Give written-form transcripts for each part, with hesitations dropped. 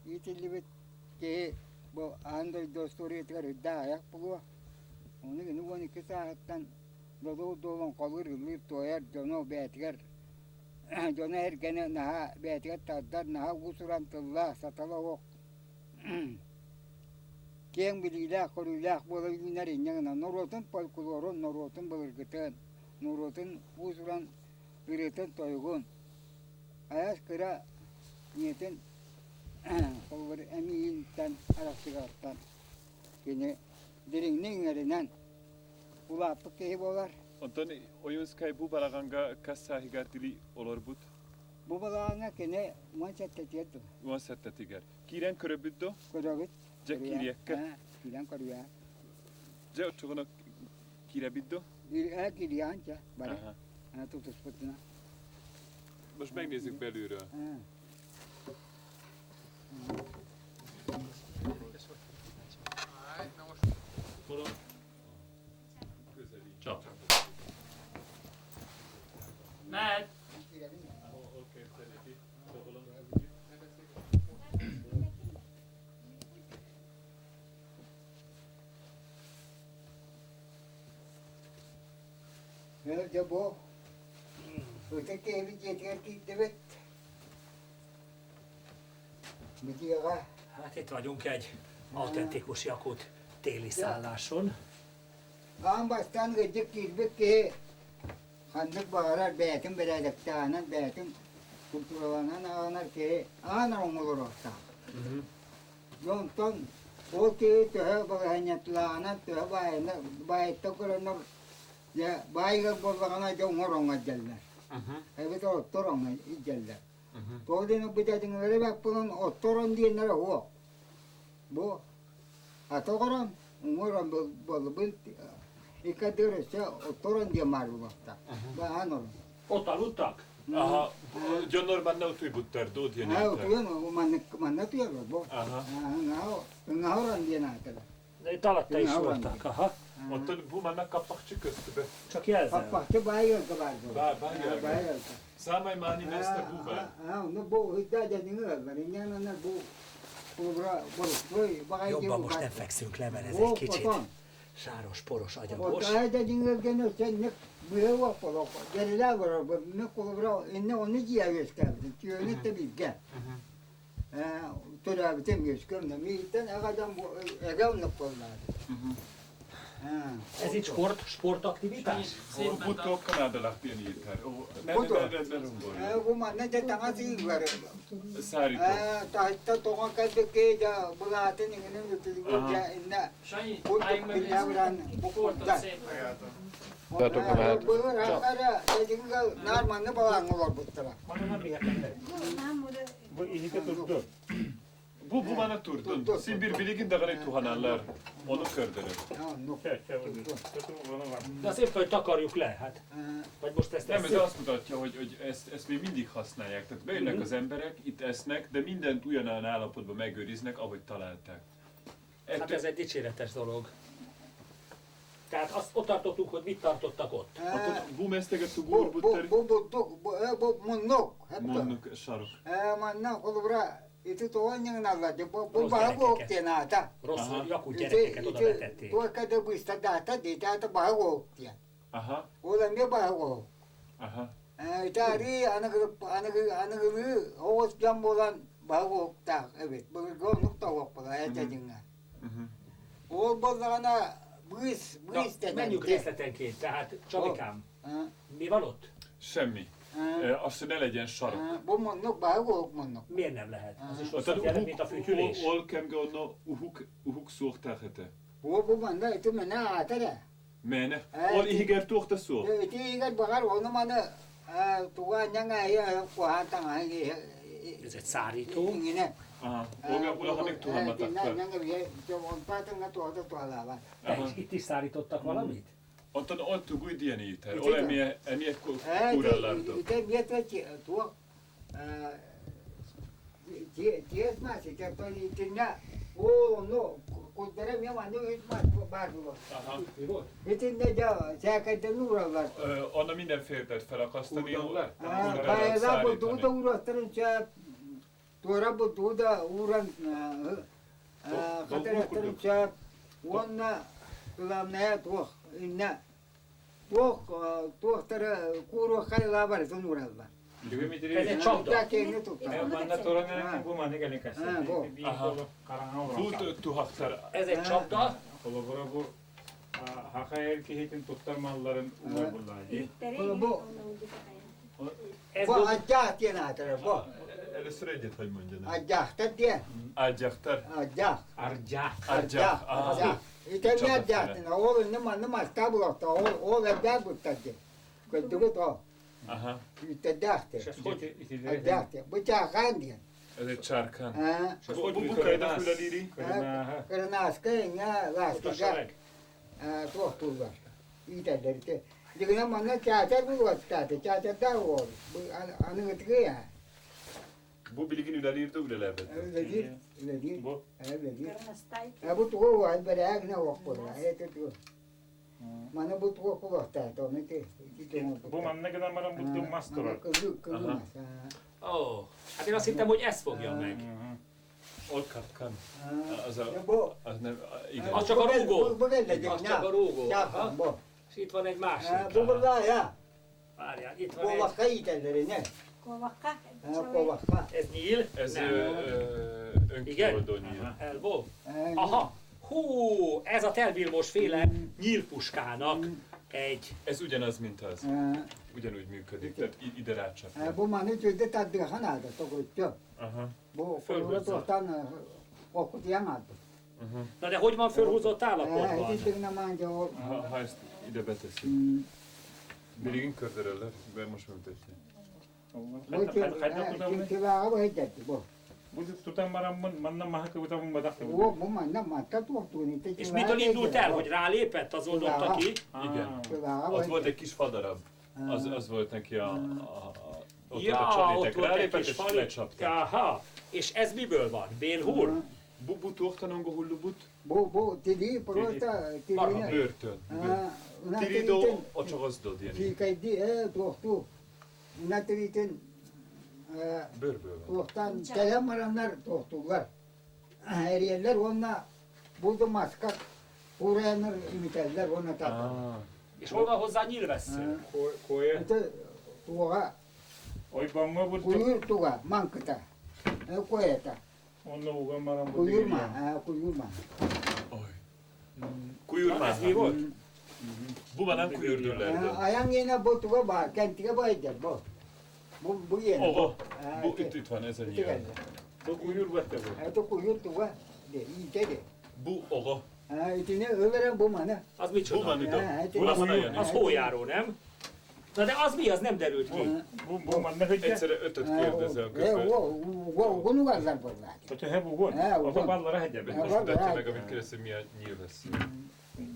이틀리베 뭐 안들 도스토리가 르다야 보고 오늘 누구니 그사했단 너도 도는 거기를 리토야 저노 베티거 저네 게네 나 베티가 따다 나 우수란 틀라 사탈로 갱 빌리라 거리라 보를 이날이 냥나 노로든 뻘꾸로로 노로든 먹을 것은 노로든 우수란 그랬던 또이군 아야 그라 니eten 거기 애미 일단 알았지가 없단 그네 드링닝어리난 우와 밖에 해보gar Ondan oyunskay bu balaganga kassahigartili olorbut. Bu balağına kene mançattetiyetu. Uansettetiger. Kiren köröbüddö? Köröbüt. Kirekke? Kiren körüya. Ottogona kirebiddö? Kiriyanca. Bari. Tutusputuna. Most megnézzük belülről. Ciao. Matt. Nerede bu? Öteki evi getirdi evet. Mit írja? Hát itt vagyunk egy autentikus jakut téli szálláson. Ambastan gecik kirbe handık bağırar betim beredektanan betim kulturalanan ağlar ki ağlar olur orta. Yonton o ki töhe bağıranyatlana töhe bayette kuranır ya bayga bolağına jongoronga geller. Evet ottoronga geller. Todino bidadinlere bak bunun ottoron diyenlere o. Bu atogoran umuran bol ikadırsa ottoron diye marulakta. Bahanor. Ott aludtak? Aha, gyanorban ne utújbutter, dót jön Ha, olyan manna tuyalo bo. Aha. Ngahoran diye nátala. De itt alatta is voltak, aha. Ottan bu mannak kapakçı köstübe. Csak jelzem. Pappa, bayılka vardı. Bayılka. Számai máni meste buba. No bo hiddágya dinga, rinyana bo. Jobban most nem fekszünk le, mert ez egy kicsit sáros, poros, agyagos. Ott ágya dinga gene sennek bőva polok. Gyere lágora, ne kolobra, inne onni gyerőszkel, tőle te bigge. Tudod, te műszköm, de mi itten, egadam, egadam polnál. Ez itt sportaktivitás? Butó Kanada pieni ítár. Ne rungolj. Kuma ne te tangasi igare. Szárító. Tahta tonga kadke ja bulate ni ne ja inna. Sanyi, Butuk bilyavran bukudda. Tartok a mehet. Ara, edinga narman ne balang olur buttara. Bana nem értem. Bu iyi ki tuttu. Bu bana turdun. Simbir biligin de gani tuhananlar. Onu kördönök. De azt éppen, hogy takarjuk le, hát. Vagy most ezt Nem, ez azt mutatja, hogy ezt még mindig használják. Tehát bejönnek az emberek, itt esznek, de mindent ugyanolyan állapotban megőriznek, ahogy találták. Hát ez egy dicséretes dolog. Tehát azt ott tartottuk, hogy mit tartottak ott. Bumesztegettük gurbutteri. Mondok, sarok. manna kolobra. Itu tuan yang nalaja, bahago tiana ta. Rossz jakú gyerekeket oda vetették. Tuan kada bista data, data bahago tian. Aha. Ulan dia bahago. Aha. Cari anak awas jambolan bahago ta, evet. Bahago nuk tawak pala aja jenga. Ol bolana bris te. Menjünk részletenként, tehát Csabikám, mi van ott? Semmi. Azt, hogy ne legyen sarok. Mondok, bahago mondok. Miért nem lehet? Az is rosszabb jelent, mint a fütyülés. Ol kemge onna uhuk szógtáhete. Manda itu mana atara. Mene. Ol ihiger tuokta szó. Itu ikat bakar ono mana tuan yang ayah kuatang ayah. Ez egy szárító. Ingine. Aha. Olga hanik tuhanmatak fel. Itt is szárítottak valamit? Ott úgy ilyen íter. Ol emie kurallardo. Itu biasa tuak. Tias masih contoh itinnya. Oh no, kudara mi mana itu mas baru. Aha. Itinnya jauh, saya kata nurallar. Anna mindenféle lehet felakasztani. Baiklah, betul urus terus Tora bu tuğda uğran kataraktarım çap onna kılamnaya tuğ inne tuğ tara kuru kayla var son urallar. Ez egy csapda. Da kegni tuttar. Manna toranın bu manna gelin Ha, kaçtı. bu. Bir Aha. kolu karanlığa Bu vuran. tuhaktar. Ez egy csapda. Kolu bura bu hakayel ki hitin tuttar malların umar bullahi. Bu Ez bu bu acah diye natara bu. Először egyet hagy mondjanak. Acah da diye. Ágyaktar. Acah. arca. Acah. Acah. İten ne acah diye. Oğlum ne man stabulakta oğul evde buttadı. Kötü o. Aha. İtedah És diye. ez hogy? Acah diye. Bu çakan diye. Ez egy csárkán. Ha. És ez Bu hogy bu működik? kajda fülelíri. Kırnaskayın ya Mutasd a lastiga. meg. Tohtular. İteler de. Digna manna çatar bu vattadı. Çatar da o. Bu anıgıtı ya. Bu bilgin ülelírdi, ülelebet. Öyle değil. Öyle değil. Bu Öyle değil. Bu tuğu var bırak ne vakfı var. Mana bu tuğu kuvvetli. Onu ki. bu manna kadar maram bu mastorar. Kızı. Ó, hát én azt hittem, hogy ez fogja meg. Olkatkan. Az a... Bu. Az nem... Igen. Az csak a rúgó. Bu böyle Az csak a rúgó. Çakan bu. És itt van egy másik. Bu burada ya. Várjál, itt van Bu egy. vakka itelleri ne? Kovakka. Bu vakka. Ez nyíl. Ez Nem. önkioldó nyíl. Elbow. Aha. Hú, ez a Tel Vilmos féle nyílpuskának egy. Ez ugyanaz, mint az. Ugyanúgy működik, tehát ide rácsapja. Bu manı çözde tadı hanadı. Tokuttu. Aha. Bu Fölhúzza. fölhúzottan okut yamadı. Na de hogy van fölhúzott állapotban? Hiçbirine manca o. Ha ezt ide beteszi. Birigin kördöröller, be most megmutatja. Bu kimkiva bu heccetti bu. Bu tutar maram manna mahak bu tamam badak. Bu manna matta tuhtuni. És mitől indult el, hogy rálépett, az oldotta ki? Igen. Kiva Ott volt egy kis fadarab. Az volt neki ott Ja, a ott csalétek volt egy rálépett, kis és fali. lecsapták. Aha. És ez miből van? Bélhur? Bu tuhtanongo hullubut, Bu tidi prosta Marha tidi. börtön. Una Tirido, tidi. o csak az dod ilyen. Fikaydi tuhtu. Una tidi. Bőrből van. Tuhtan telemaranlar tuhtular. Her yerler onna buldu maskak. Uğrayanlar imiteller ona tatlı. Ah, És hol van hozzá nyílvessző? Koya. Itu tuğa, Oy bamma bu kuyur tuğa, mankıta. Koyata. onunla ugan maram bu. Kuyurma, kuyurma. oj. Kujurmán. Ez mi volt? Buba nem kujurdüllerdi. Ayağın yine bu tuğa var, kentike baydır bu. Bu yine. Oha, bu itt van, ez a nyíl. Bu kuyur battı bu. Itu kuyur tuğa. De, ite de. Bu, oha. İçine överen bu mana. Az Bu micsoda? van ide. Hát, Bu az van olyan. Az hójáró, nem? Na de az mi? Az nem derült ki. Bu manna hücce. Egyszerre ötöt kérdezel közben. Bunu gazlar bozdaki. Kötü he bu gon. Ha, O ugon. da ballara hecce be. Most mutatja meg, amit kérdez, hogy mi a nyíl lesz.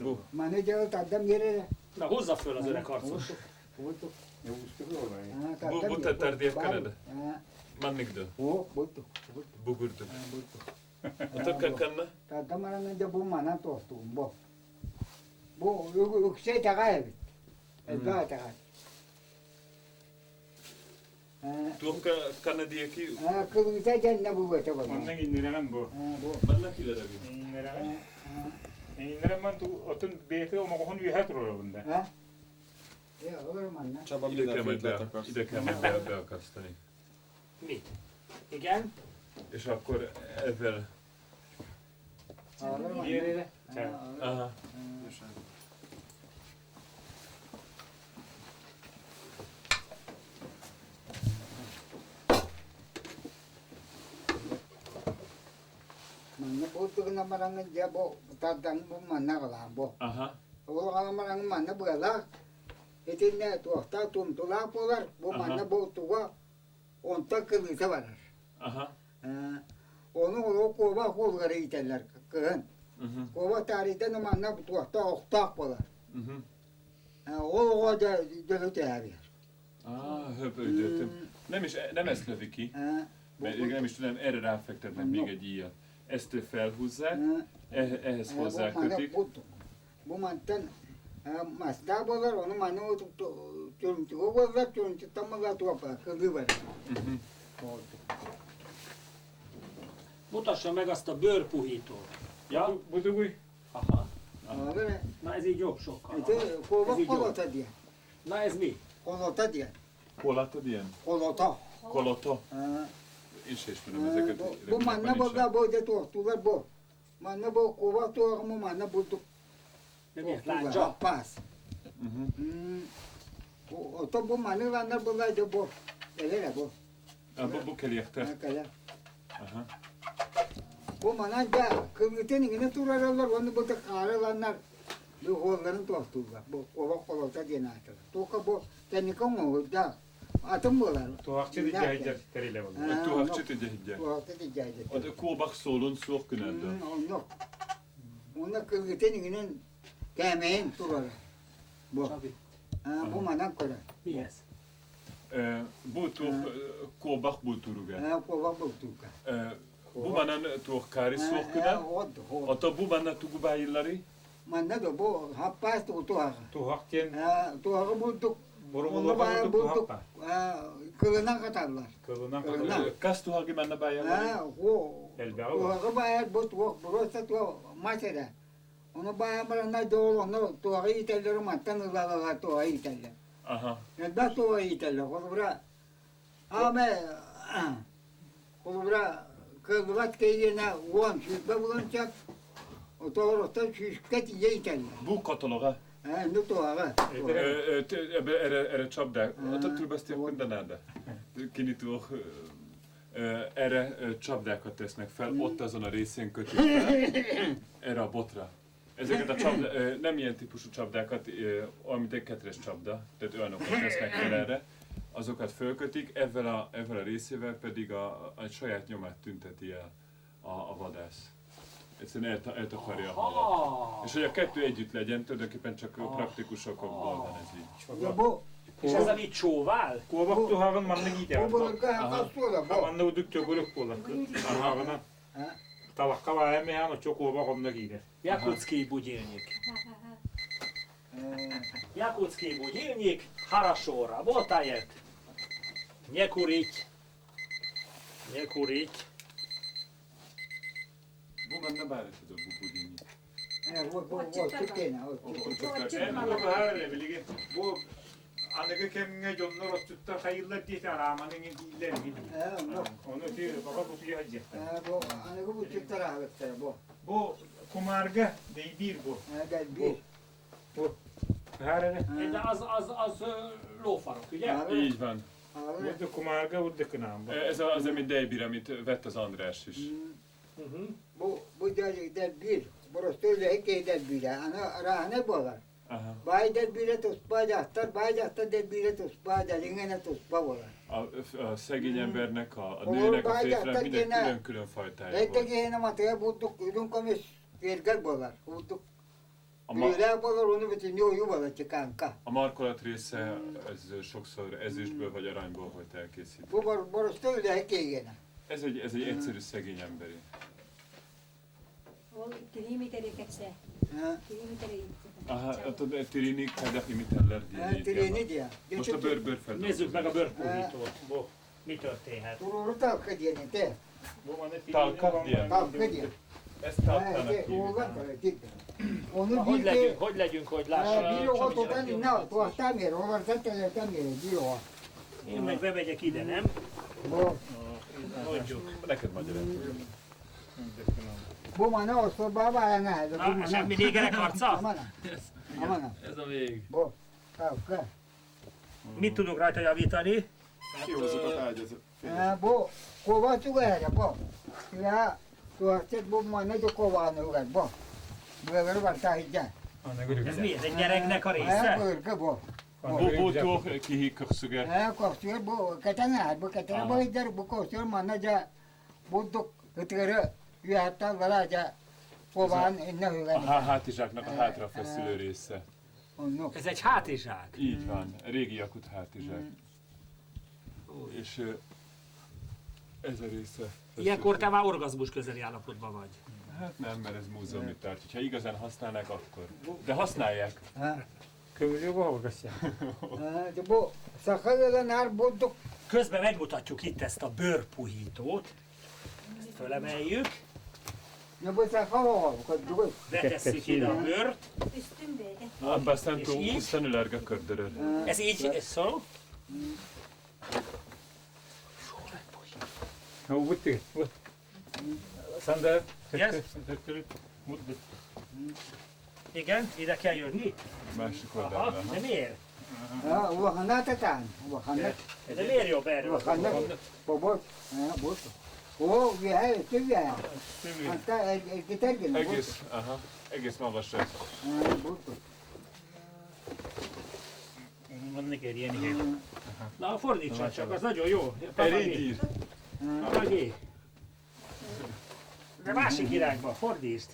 Bu. Mana cevap adam yere. Na hozza föl az öreg arcos. Butu. Ne ustu olay. Bu tetter Kanada. Mannikdő. Butu. Bugurdu. A tökkel kanna? Tadamaran da bu mana tostu bu. Bu yüksek takay. Ezba takay. Tuhka kanadiya ki. Kılıçta cennet bu böyle bu. Manna indiren bu. Bu. Mannak ilere bi. İndiren man tu otun beyte o mahon yühet rolo bunda. Ha? Ya öyle manna. Csaba, Ide kell majd mindenféle akarsz. ide kell majd beakasztani. Mit? Igen? És akkor ezzel... Diğeri de. Aha. Manna bu tukuna marangın ya bu tadan bu manna kalan bu. Aha. O marangın manna bu la. Etin ne tuhta tumtula polar. Bu Aha. manna bu tuğa onta kılıçta var. Aha. Onu o kova kolları iterler kığın. Mhm. Kova tarihten manna bu tuhta oktak polar. Mhm. O da dölüt abi. Ah, höpölytöttem. Nem ezt lövi ki, mert nem is tudom, erre ráfektetnek még egy íjat. Ezt felhúzzák, ehhez hozzákötik. Bu mantan masda polar onu manna o çürümtü. O polar çürümtü tamam da tuhapa kılığı var. Mhm. Mutassa meg azt a bőrpuhítót. Ja? Budugúj? Aha. Vele, Na ez így jobb sokkal. ez kova Ez így jó. kolota ilyen. Na ez mi? Kolota ilyen. Hol láttad ilyen? Kolota. Kolota? Én se ismerem ezeket. Bo manna boga bo de tortuga bo. Manna bo kova to mo manna budu. De miért? Tortuga, Láncsa? rapaz. Oto bo manna vanna boga de bo. Ele bo. Bukeli érte? Akala. Aha. Bo manna ja, kövüten ingene turarlar vanna bo da karalanlar. Du holların tortuga. Bo kova kolota dienata. Toka bo tenika mo da. Atom bolar. Tuhakçı da cahilcer teriyle oldu. Tuhakçı tüde hidye. Tuhakçı da cahilce. O da kulbak solun soğuk günelde. Ona kövüten ingene kemeyin turarlar. Bo. Csabi, Bu manna kora. mi ez? Bu tuh kulbak bu turuga. Kova bultuka. Bu bana tuh kari soğuk güne. O da bu bana tugu bayilleri. Manna do bo happas to tuhaka. Tuhakçın Tuhaka bulduk. borumulu bakıldı tuhakpa. Kılına katarlar. Kılından Kılından. kaldı. Kas tuhagi manna bayilleri. Elbette. Tuhaka bayar bu tuhak burası tuhak masada. Onu bayamalarına doğru onu tuhaka iterleri mattan ılalar tuhaka iterler. Aha. Neden tuhaka iterler? Kolubra. Ama kolubra kılvat keyine ulan şüphe bulanacak. O doğrudan şüphet iyice iterler. Bu kataloga. Ne tuhaka? Erre csapdák. Több ezt de nada. Kini tuh erre csapdákat tesznek fel, ott azon a részén kötik fel, erre a botra. Ezeket a nem ilyen típusú csapdákat, amit egy ketres csapda, tehát olyanokat tesznek fel erre, azokat fölkötik, ezzel a részével pedig a saját nyomát tünteti el a vadász. Egyszerűen eltakarja a halat. És hogy a kettő együtt legyen, tulajdonképpen csak praktikusabb okokból van ez így. És ez ami csóvál? Kovak tuhakın manna gider. Bu Manna uduk töbülük bolak. Tuhakına. Talakka var mı ya? Çok kovak onunla gider. Jakutszki bugyilnyik. Jakutszki bugyilnyik, хорошо работает. Не курить. Не курить. Bu benne bárhatod a bubudinyi. Bu her ne bilgi. Bu anne kemge jonlar otutta hayırlar diye aramanın ileri gidiyor. Onu diyor baba bu diyor hacı. Bu kumarga değil bu. Her ne? De az lófarok, ugye? Így van. Bu kumarga bu diknám. Ez az, amit Dejbir, amit vett az András is. Bu delbir. Burası öyle heki delbir. Ana rahane bolar. Aha. Bay delbire tospa jahtar, bay jahtar delbire tospa, delingene tospa bolar. A szegény embernek, a nőnek, a férfinak minden külön-külön fajtája volt. Rettegéne mataya bulduk, ürün komis verger bolar. Bulduk. A, Bire bolar, onu bütün yoyu bolar çıkanka. a markolat része, ez sokszor ezüstből vagy aranyból volt elkészítve. Bu burası öyle heki gene. Ez egy egyszerű szegény emberi. Kilométereket se. Kilométereket. Aha, a tirinik, kadach imiteller Treni diye. Most a bőrfel. Nézzük meg a bőrpuhítót. Bo, mi történhet? Tururu talka diye te. Bu bana Talkat diye. Talka diye. Ezt talkának Oğlan hívjuk. böyle dik. Onu Hogy bir legyünk, hogy legyünk, hogy lássuk. bir o totan inna, tu tamir, o zaten tamir, bir o. Én meg bemegyek ide, nem? Bu Mondjuk. Neked magyarázom. bu mana o baba ne? Na, semmi négerek arca? Amana. Ez a vég. Bu. Talka. Mit tudok rajta javítani? Kihozzuk a tárgyat. Bu kova tugára, bu. Ya, tu azt bu mana do kova ne bu. Böyle var tahidja. Ez mi? Ez egy gyereknek a része? Böyle bu. Bu tuh kihikkaksüge. Kostür bu katana, bu katana bu idar bu kostür mana ja bulduk ötürü hatta varaja kovan ne A hüven. hátizsáknak a hátra feszülő része. Onu. Ez egy hátizsák. Így van, régi jakut hátizsák. És ez a része. Ilyenkor te már orgazmus közeli állapotban vagy. Hát nem, mert ez múzeumi tárgy. Ha igazán használnák, akkor. De használják. Kömürlüğü bu havagasya. Bu sakalından her bulduk. Közben megmutatjuk itt ezt a bőrpuhítót. fölemeljük, Ne bocsánat, hallom, hogy dugod. betesszük ide a bőrt. Üstün vége. Abban És így? szentül kördöröd. Ez így szól. No, vutti. Sander. Yes? Igen, ide kell jönni? Másik Aha, oldalra. de miért? Wahana tetán. Wahana. De miért jobb erről? Wahana. Bobot. Bot. Ó, viáj, te viáj. Aztán egy kitergén. Egész magas ez. Bot. Na, fordítsad csak, az nagyon jó. Elég Papagé. De másik irányba, fordítsd.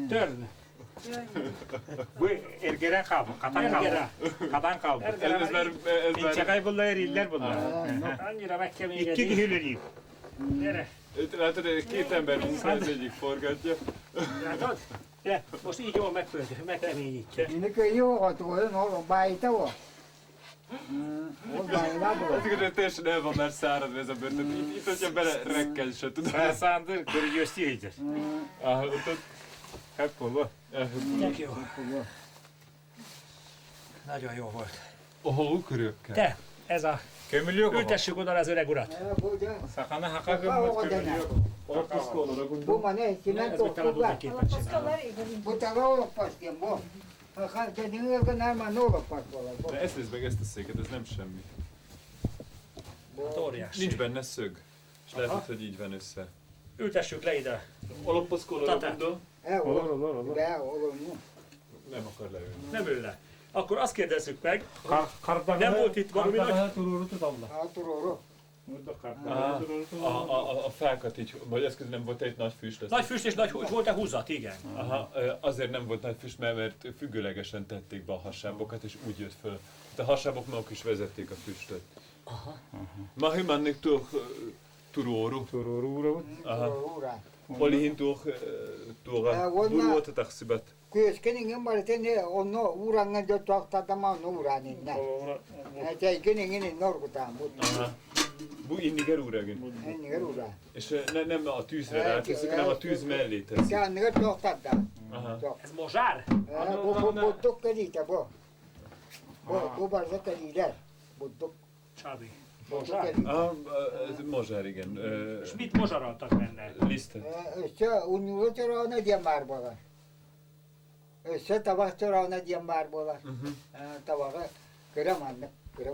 Törd. Bu ergeren kaldı. Katan Ergere. kaldı. Katan kaldı. Ez már İnçakay bunlar, iller bunlar. Annyira meg kell İki engedni. gühülürüyüm. Gyere. látod, két ember munka, az egyik forgatja. Látod? De most így jól megreményítjük. Mindenki jó, hogy olyan, hol bájítva. Hol bájítva. Az igaz, hogy teljesen el van már száradva ez a bőr. Itt, hogyha bele rekkel se tudod. Sander, görüyorsun iyice. Ott, Hep bolu. Tök jó. Nagyon jó volt. Holukörökkel. Te, ez a... Kömür yok ama. Ültessük oda az öreg urat. Sakana haka gömmöz kömür yok. Bu mane, kimen Ez mit talán toktuklar. képen csinálni. Apasztalar évelin. Bu tagolok pasztén, bu. Ha te dinlők, nem már nólok pasztolak. De ezt nézd meg, ezt a széket, ez nem semmi. Hát óriási. Nincs benne szög. És lehet, hogy így van össze. Ültessük le ide. Tatát. Nem akar leülni. Nem ül le. Akkor azt kérdezzük meg, Kardan nem volt itt valami nagy... tururu tutamla. Hátorról. Burada kardan tururu tutamla. A fákat így, vagy ez közben nem volt egy nagy füst lesz. Nagy füst és nagy volt-e húzat, igen. Aha, azért nem volt nagy füst, mert függőlegesen tették be a hasábokat, és úgy jött föl. De a hasábok maguk is vezették a füstöt. Aha. Ma himannik turóru. Tururu. Aha. Olihin tuoga burvota taksibat. Köskeningen bara tenne onno urangan jo tohtatamaan uraninne. Te keningen norkutaan, mutta Aha. Bu indiger úragin. enniger ura. És nem a tűzre ráteszik, hanem a tűz mellé teszik. Käänniger tohtataan. Aha. Ez mozsár? Bottok kedite, bo. Bo barza kedite. Bottok. Csabi. Bottok Mozsár? kedite. Ez mozsár, igen. És mit mozsaraltak benne? Lisztet. Össze unnyúltara a nagyja márbola. Össze tavasztara a nagyja márbola. Tavaga. Köremannak. És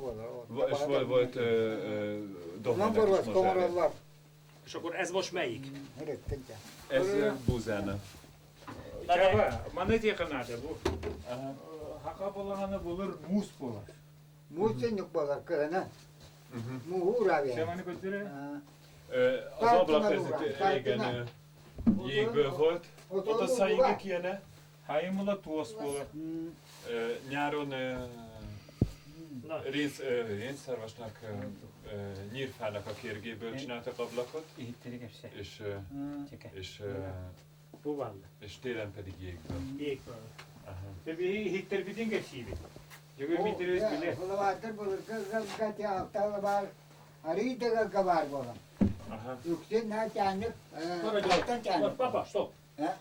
volt Nem dohánynak borvas is mozsár. komorollar. És akkor ez most melyik? Röttentje. Ez buzána. Na de, Çaba, manat yakınlarda bu. Aha. Haka bolahanı bulur, mus bular. Muutsen bolar körene. Mu urávja. Semani götürü. Az ablak ezek régen jégből volt. Ott a száink ilyenek. Hayımla tuos bular. Nyáron na, rénszarvasnak, nyírfának a kérgéből csináltak ablakot, İhitleri geçse. és, bu van. és télen pedig jégből. Jégből. Aha. Tabii ihitleri bidin geçiydi. Jögő bitiriz bile. Holavatır bulur kızım haftalı var. Arıydı kabar bola. Aha. Yüksek ne çanlık. Maradjon. Çanlık. Papa, stop. Ha?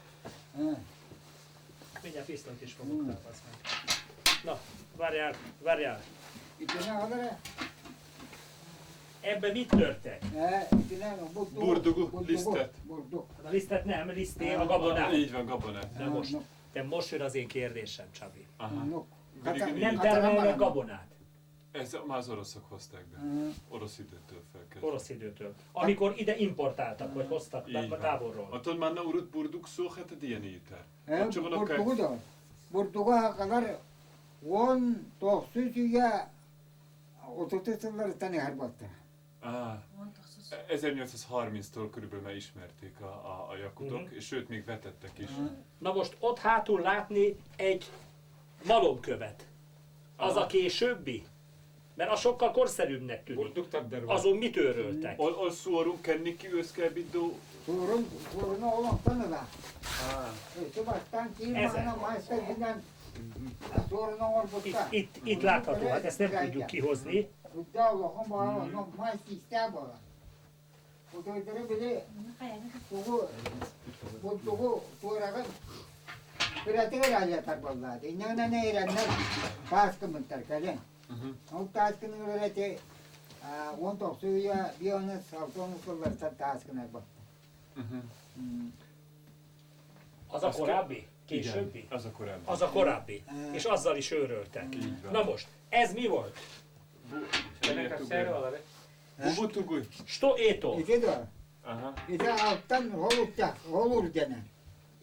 Mindjárt pisztolyt is fogok tápasz meg. Na, várjál, várjál. İçine alır. Ebben mit törtek? İçine Burdugu, lisztet. Burdug. A lisztet nem, liszté a gabonát. Így van, gabonát. De most, de most jön az én kérdésem, Csabi. Aha. Nem termelnek gabonát. Ez már az oroszok hozták be. Orosz időtől felkezdve. Orosz időtől. Amikor ide importáltak, vagy hoztak Így van. távolról. Attól már ne urut burduk szó, hát a ilyen étel. Burdugu. Burdugu kadar 1900-ig oturtottular tani harbatta. 1830-tól körülbelül már ismerték a jakutok, és sőt még vetettek is. Na most ott hátul látni egy malomkövet. Az a későbbi? Mert az sokkal korszerűbbnek tűnik. Burduk takdir var. Azon mit őröltek? Ol szórunk kenni ki őszkelbidó. Sorun olan tanıda. İşte baştan kıyımana maçta giden sorun olbutta. Itt látható, hát ezt nem tudjuk kihozni. Tudja Allah'ın bağlı, maç ister bana. Otoyları bile Kayana. bu tuğrağı pratik alacaklar vallahi. İnanın ne erenler taskı mıntar kalın. O taskının öğreti 19 suya bir onu saltonu kullanırsa taskına bak. Az a korábbi? Későbbi? Igen, az a korábbi. Az a korábbi. És azzal is őröltek. Így van. Na most, ez mi volt? Ennek a szerve alá. Bubutugui. Što je to? İki de Aha. bir de alttan holur denen.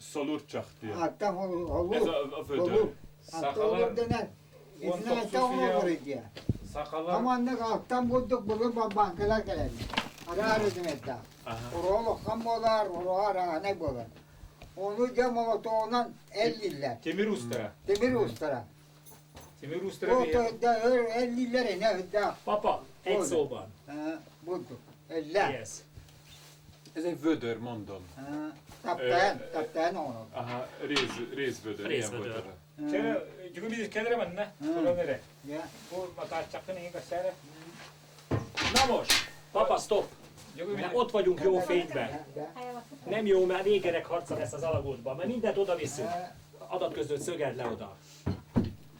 Salurcsak diye. Alttan Ez holur. a vödör. Holur. Alttan Sakalar, holur denen. İzine 19 etten suya- holur diye. sakalar, Amanlık alttan bulduk bulur bankalar geldi. Ara hizmette. Aha. Orolu kan bolar, orolu ne bolar. Onu cemalotoğundan 50'ler. Temir Usta. Demir ustara. Temir Usta O bir da 50'lere ne hıdda. Papa, egy Hol? szóban. Bulduk. 50. Yes. Ez egy vödör, mondom. Taptayan onu. Aha, rézvödör. Ilyen volt Rézvödör. az. Kere, çünkü biz kedere menne. Sonra nere? Ya. Bu matárcsakın én a szerve. Na most, papa, stop! Çünkü Mert biz ott vagyunk jó fényben. Kayana. Nem jó, mert régerek harca lesz az alagútban, mert mindent oda viszünk. Adatközlőt szögeld le oda.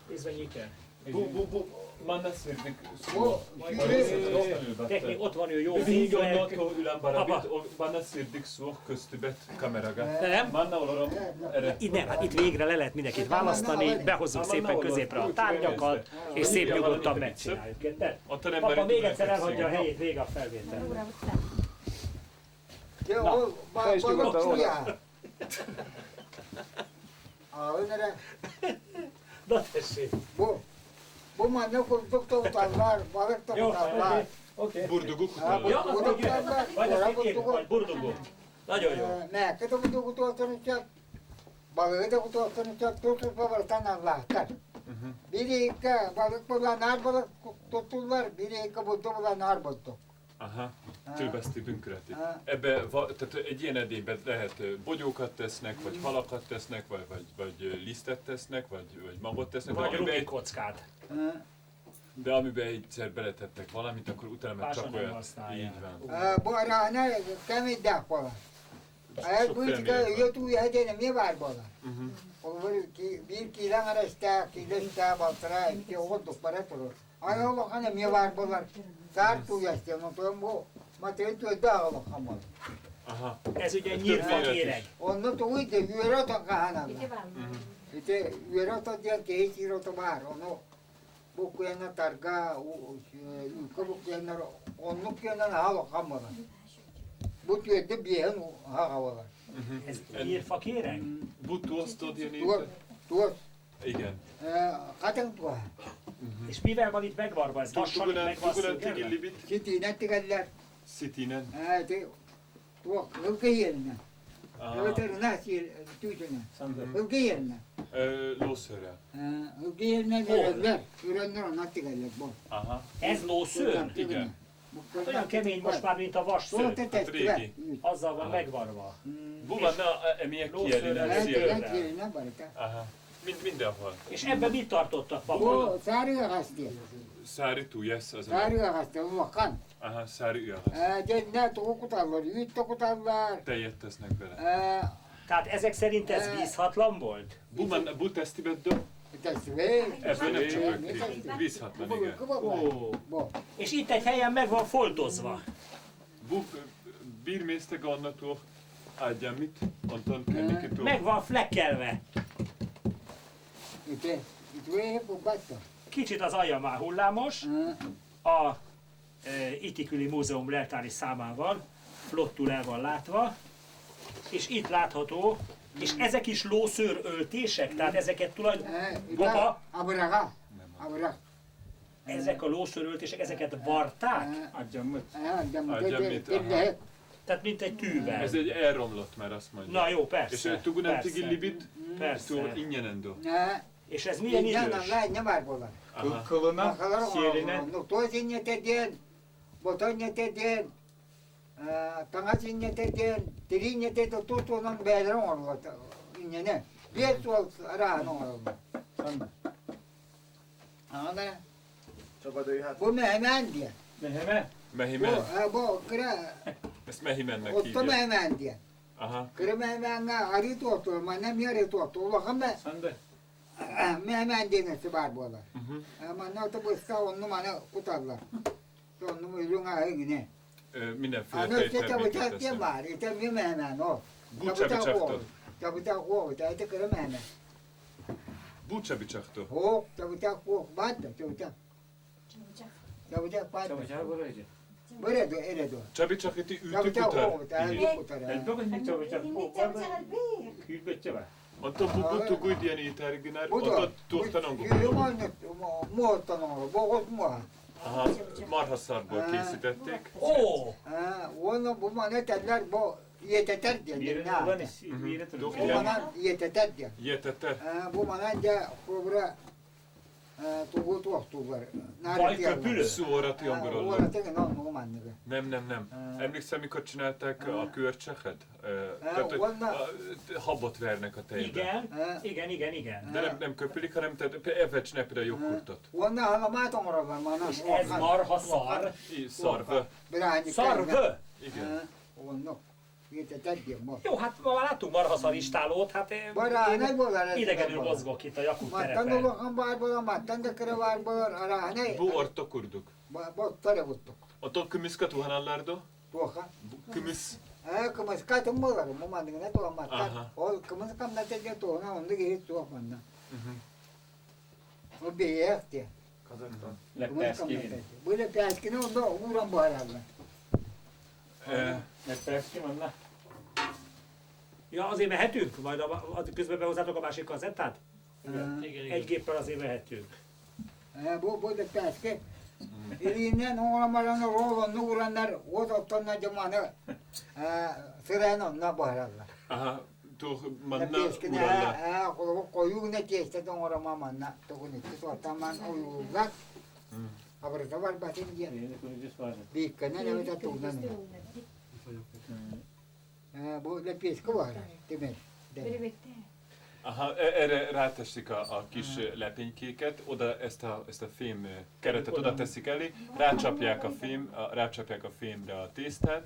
Nézve nyiker. Bu manna szirdik. Bu Teknik, ott van ő jó Így fényben. onnantól ülem barabit, Papa. manna szirdik szó köztübet kameraga. Nem? Manna olorom, erre. Itt nem, hát itt végre le lehet mindenkit választani, behozzuk szépen középre a tárgyakat, és szép nyugodtan megcsináljuk. Érted? Ott a nem Papa már még itt egyszer fekszik. elhagyja a helyét, vége a felvétel. Ura után. Ya Na, o balık ya. Önere Na tessék! bu manna kulduk tutarlar, balık Jó, tutarlar. oké. Burduguk Ha, utána. Ja, az Bulduk igen. tutarlar, Vagy oraya az két bulduk. vagy burdugó. Nagyon jó. Mehket bulduk tutarlar. Balığı da tutarlar, tutup balıktan Allah'tan. Biri iki balık bulanlar balık tuttular, biri iki buldu bulanlar buldu. Aha, tülbeszti bünkreti. Aha. Ebbe, tehát egy ilyen edényben lehet bogyókat tesznek, vagy halakat tesznek, vagy lisztet tesznek, vagy magot tesznek, Vagy amiben Rubik kockát. de amiben egyszer beletettek valamit, akkor utána meg Másra csak nem olyat. használják. Így van. Bu arana kemin dağ Ay bu Sokféle işte méret van. yotu yedene mi var bola. Mhm. Olur ki bir kilan arasta kilista baltra ki o para turu. Ay o bakana mi var bola. Sar tu yaşta no to bu materyal tu da o kamal. Aha. Ez ugye Több nyírfa méret is. kéreg. Onu tu ide yürü to kahana. Ite van. Ite yürü to diye ki hiro to var onu. Bu kuyana targa bu kuyana onu kuyana halo kamal. Bu tüyde bir yan ha havalar. Ez nyírfa kéreg? Bu tuosztod ilyen Tu évben? tu Igen. Katan tu. És mivel van itt megvarva? Ez vassal itt meg van Tugunan szögelve? tigillibit, Kiti nettigaller. szitinen. Te tu hılkıyelne. Aha. Evet nasi tüytüne. Hılkıyelne. Lószörrel. Hılkıyelne verenler. Ürenler nettigaller bu. Aha. Ez lószőn? Igen. Olyan kemény most már, mint a vasszőn. Hát régi. Azzal van megvarva. Bu van, na, emilyek Lószörrel kijelinen szélre. szélre. Aha. Mindenhol. És ebben mit tartottak, papa? Bu sarı hastı. Szári tújesz az a... Sarı hastı makan. Aha, szári üjahasz. Cennet okutarlar, üt okutarlar. Tejet tesznek bele. Tehát ezek szerint ez vízhatlan volt? Bu tesztibet dob? Teszve. Ebből nem csöpögték. Vízhatlan, igen. Ó. Bu. És itt egy helyen meg van foltozva. Bu bírmészte gannató ágyam mit? Ontan kennikitó. Meg van flekkelve. Ite. Ite bu batta. Kicsit az alja már hullámos. A Itiküli Múzeum leltári számával flottul el van látva. És itt látható, és ezek is lószőr öltések, tehát ezeket Papa, Abraga. Abraga. ezek a lószőr öltések, ezeket varták? Adjamot. Tehát mint egy tűvel. Ez egy elromlott már, azt mondja. Na jó, És persze. tugunan persze. tigillibit, Persze. ingyenendó. És ez milyen idős? Ne var bolar. Aha. Kılına, şerine. No to zinyeteden. Botonyeteden. Tangazinyeteden. Tirinyeteden tutunan bedron oldu. İnyene. Bir sol rahan oldu. Anladın? Bu mehemen diye. Mehmet. Mehimen. Bu kıra Ezt Mehimennek Otta hívják. Mehemen diye. Aha. Kırı Mehemen'e arı tuğdu. Manem yarı tuğdu. Ulan ben Sen de. Mehemen denesi var bu olar. Mhm. Ama ne otobüste onu bana kutarlar. Onu müylün ağı yine. Mindenféle Ana işte tejterméket çabucak diye tesznek. var. İşte bir Mehemen o. Búcsabicsaktól. Çabucak o. İşte kırı Mehemen. Búcsabicsaktól. O çabucak o. Battı çabucak. Çabucak battı. Çabucak buraydı. Böyle de öyle de. Çabicsak iti ütü Çabucak kutar. o. Daha Így. yok kutar. El bakın çabucak. Hindi çabucak bir. Külbetçe var. Ott a bubutu gudjani iterginár, Bu ott da. a tuhtanong. Muhtan olur. Boğaz muha. Aha, marhaszarból készítették. Oo! Onu bu bana dediler bu yeteter diye. Birinin Ne? olan işi bir yere Yok Bu tutmuş. ya. bana yeteter diye. Ijeteter. Bu bana de kubra tuğu tuğtular. Vay köpülü. Szórat jongorolla. Orası ne oldu mantığı. Nem. Emlékszel, mikor csinálták a körcseket? Tehát, hogy Vannak. habot vernek a tejbe. Igen. De nem köpülik, hanem tehát ebben csinálják például a joghurtot. Ondan halamáton oralar bana. És ez marha szar. Szarva. Szarvö! Igen. Ondan yeteter diye. Jó, hát ma már láttunk marhaszar istálót, hát Bara ne bolar. idegenül mozgok itt a Jakub Mattan terepen. olakan var bolar, mattan da kere var bolar. Ara ne? Bu ortokurduk. Bu tare vuttuk. Ott kümiszka tuhanallardo? Tuoka. Kümisz. Kımız katım bolar. Bu mantığı ne tuoka mattan. Aha. O kımız kam ne tezge tuoka. Onda geri tuoka manna. O beyek diye. Kazaktan. Kımız kam ne Lepperski. tezge. Böyle peskine onda uğran boğararlar. Lepperski van na. Ja, azért mehetünk? Majd közben behozzátok a másik kazettát? Egy géppel azért mehetünk. Bu da peske. İlinden oğlamalarını roğlanını uğranlar. O toptanlar zamanı sırayla onunla boğararlar. Aha, tuh Ne manna peskine uralla. koyu ne teste de oğlama manna. Tukun iki sortaman uyuğlar. Kabarıza var basın diye. Yeni kurucusu var. Büyükkene ne öte tuğdan. Bu da peske var. Demir. Böyle bekle. Aha, erre ráteszik a kis lepénykéket, oda ezt a fém keretet oda teszik elé, rácsapják a fémre a tésztát,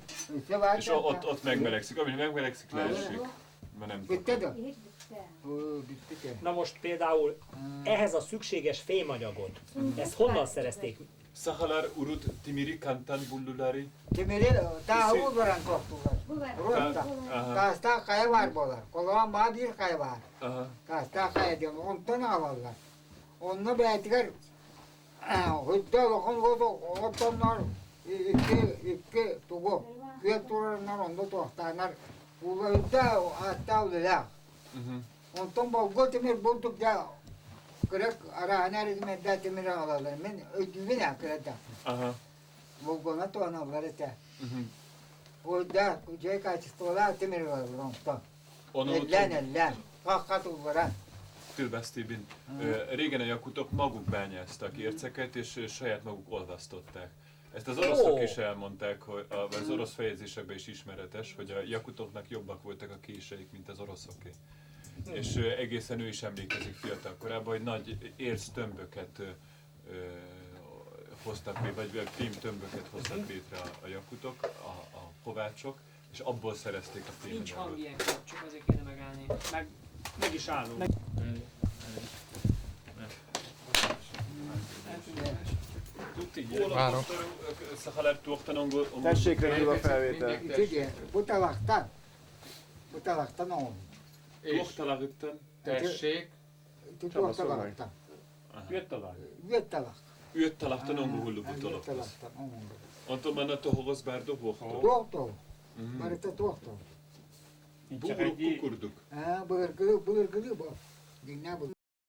és ott megmelegszik. Amíg megmelegszik, leesik. Mert nem Bitti de. tudom. Bitti de. Na most például ehhez a szükséges fémanyagot, ezt honnan szerezték? Sahalar urut timiri kantan bullulari. Demiri ta uğran korktular. Bu var. Rota. Aha, Kasta kaya var bolar. Kolan bağ bir kaya var. aha. Kasta kaya diyor. Ondan alallar. Onu beğendiler. Hüdde bakın ondanlar iki tuğu. Güya tuğranlar onda tuğtanlar. Bu hüdde hatta öyle. Mhm. Ondan bu demir bulduk da kırık arahane rizmette demir alallar. Men ödüvine kırıkta. Aha. Bu bana tuğanlar ete. Mhm. Orada kucaya kaçtılar demir alallar. Onu Ellen. Kalkat uğran. Tülbesztébin. Régen a jakutok maguk bányáztak érceket, és saját maguk olvasztották. Ezt az oroszok is elmondták, hogy az orosz fejezésekben is ismeretes, hogy a jakutoknak jobbak voltak a késeik, mint az oroszoké. És egészen ő is emlékezik fiatal korában, hogy nagy érctömböket hoztak létre, vagy fémtömböket hoztak létre a jakutok, a kovácsok, és abból szerezték a Nincs hang fémanyagot. ilyenkor, csak azért kéne megállni. Meg is állunk. Várok. Szahalar tuoktanongol. Tessék rögtön a felvétel. Ugye, butalaktan. Butalaktan on. Tuoktalagütten. Tessék. Butalaktan. Jött a lág. Vietalak. Yöttalahtan ongo hullu butolokhoz. Vietalaktan on. Anton manna tohogoz bár dobohtól. Tuokto. Marita tuokto. Nincs csak Búruk egy kukurduk. Bırgılı bu. Dinle bu.